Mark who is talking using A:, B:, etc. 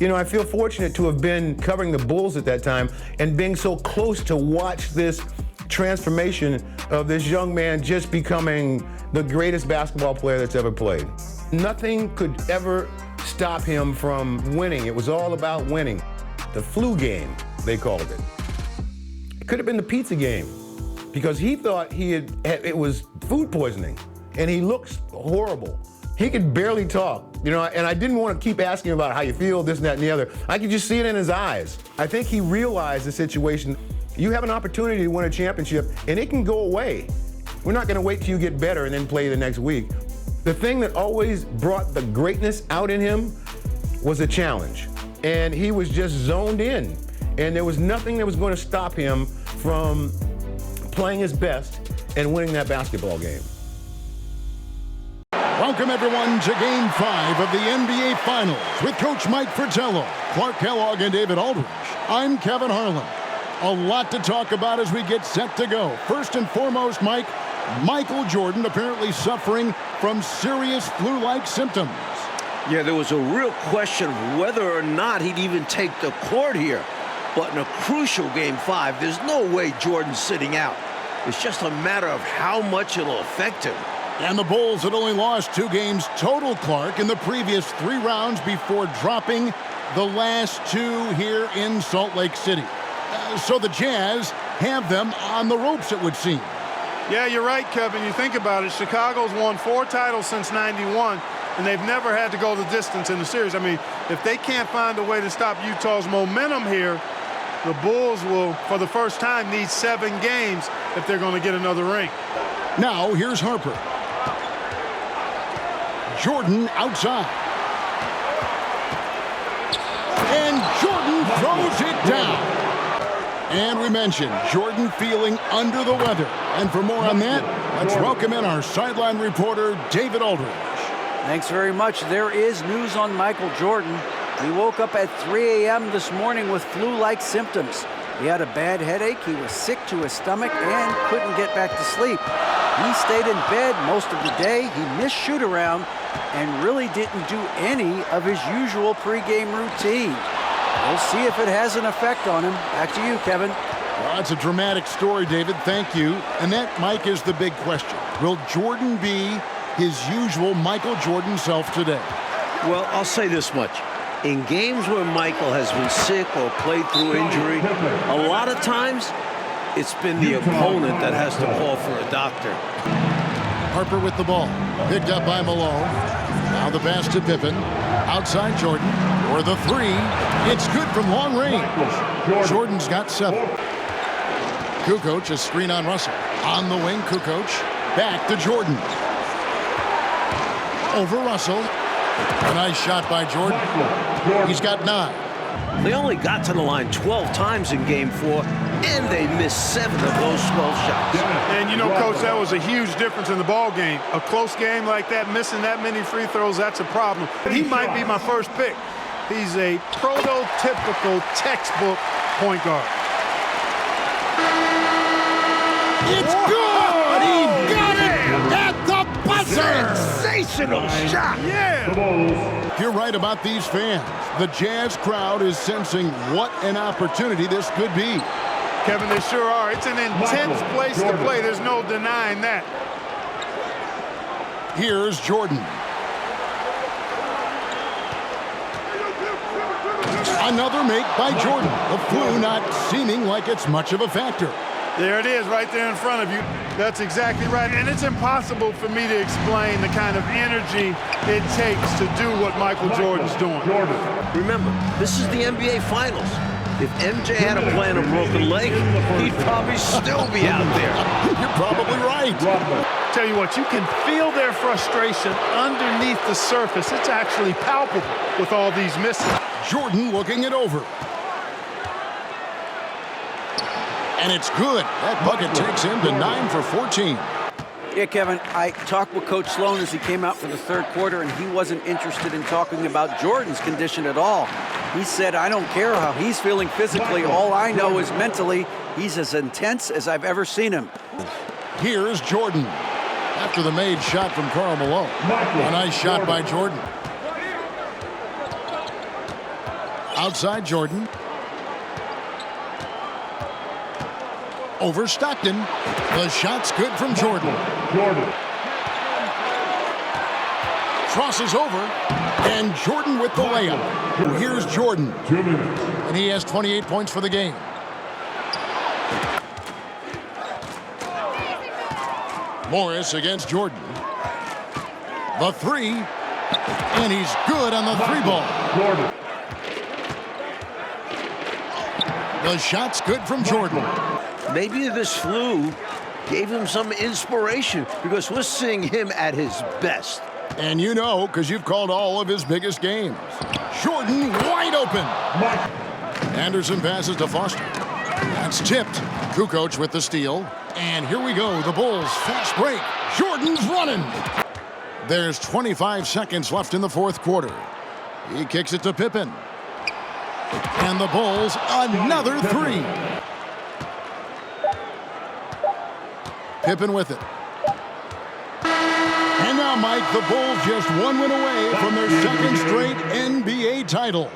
A: You know, I feel fortunate to have been covering the Bulls at that time and being so close to watch this transformation of this young man just becoming the greatest basketball player that's ever played. Nothing could ever stop him from winning. It was all about winning. The flu game, they called it. It could have been the pizza game because he thought it was food poisoning and he looks horrible. He could barely talk, you know, and I didn't want to keep asking him about how you feel, this and that and the other. I could just see it in his eyes. I think he realized the situation. You have an opportunity to win a championship and it can go away. We're not going to wait till you get better and then play the next week. The thing that always brought the greatness out in him was a challenge. And he was just zoned in. And there was nothing that was going to stop him from playing his best and winning that basketball game.
B: Welcome, everyone, to Game 5 of the NBA Finals with Coach Mike Fratello, Clark Kellogg, and David Aldridge. I'm Kevin Harlan. A lot to talk about as we get set to go. First and foremost, Mike, Michael Jordan apparently suffering from serious flu-like symptoms.
C: Yeah, there was a real question of whether or not he'd even take the court here. But in a crucial Game 5, there's no way Jordan's sitting out. It's just a matter of how much it'll affect him.
B: And the Bulls had only lost 2 games total, Clark, in the previous 3 rounds before dropping the last 2 here in Salt Lake City. So the Jazz have them on the ropes, it would seem.
D: Yeah, you're right, Kevin. You think about it, Chicago's won 4 titles since '91, and they've never had to go the distance in the series. I mean, if they can't find a way to stop Utah's momentum here, the Bulls will, for the first time, need 7 games if they're going to get another ring.
B: Now, here's Harper. Jordan outside. And Jordan throws it down. And we mentioned Jordan feeling under the weather. And for more on that, let's welcome in our sideline reporter, David Aldridge.
E: Thanks very much. There is news on Michael Jordan. He woke up at 3 a.m. this morning with flu-like symptoms. He had a bad headache, he was sick to his stomach, and couldn't get back to sleep. He stayed in bed most of the day. He missed shoot-around and really didn't do any of his usual pregame routine. We'll see if it has an effect on him. Back to you, Kevin.
B: Well, that's a dramatic story, David. Thank you. And that, Mike, is the big question. Will Jordan be his usual Michael Jordan self today?
C: Well, I'll say this much. In games where Michael has been sick or played through injury, a lot of times it's been the opponent that has to call for a doctor.
B: Harper with the ball. Picked up by Malone. Now the pass to Pippen. Outside Jordan. For the 3. It's good from long range. Jordan's got 7. Kukoc, a screen on Russell. On the wing, Kukoc. Back to Jordan. Over Russell. A nice shot by Jordan. He's got 9.
C: They only got to the line 12 times in Game 4, and they missed 7 of those 12 shots.
D: And you know, Coach, that was a huge difference in the ball game. A close game like that, missing that many free throws, that's a problem. He might be my first pick. He's a prototypical textbook point guard.
B: It's good! He got it at the buzzer!
C: Sensational shot!
D: Yeah!
B: You're right about these fans. The Jazz crowd is sensing what an opportunity this could be.
D: Kevin, they sure are. It's an intense place to play. There's no denying that.
B: Here's Jordan. Another make by Jordan. The flu not seeming like it's much of a factor.
D: There it is right there in front of you. That's exactly right. And it's impossible for me to explain the kind of energy it takes to do what Michael Jordan's doing.
C: Remember, this is the NBA Finals. If MJ had a play on a broken leg, he'd probably still be out there.
B: You're probably right.
D: Tell you what, you can feel their frustration underneath the surface. It's actually palpable with all these misses.
B: Jordan looking it over. And it's good. That bucket takes him to 9 for 14.
E: Yeah, Kevin, I talked with Coach Sloan as he came out for the 3rd quarter, and he wasn't interested in talking about Jordan's condition at all. He said, I don't care how he's feeling physically. All I know is mentally, he's as intense as I've ever seen him.
B: Here's Jordan. After the made shot from Karl Malone. A nice shot by Jordan. Outside Jordan. Over Stockton. The shot's good from Jordan. Crosses over. And Jordan with the layup. Here's Jordan. And he has 28 points for the game. Morris against Jordan. The three. And he's good on the three ball. The shot's good from Jordan.
C: Maybe this flu gave him some inspiration because we're seeing him at his best.
B: And you know, because you've called all of his biggest games. Jordan wide open. Anderson passes to Foster. That's tipped. Kukoc with the steal. And here we go. The Bulls fast break. Jordan's running. There's 25 seconds left in the fourth quarter. He kicks it to Pippen. And the Bulls another three. Pippen with it. And now, Mike, the Bulls just one win away from their second straight NBA title.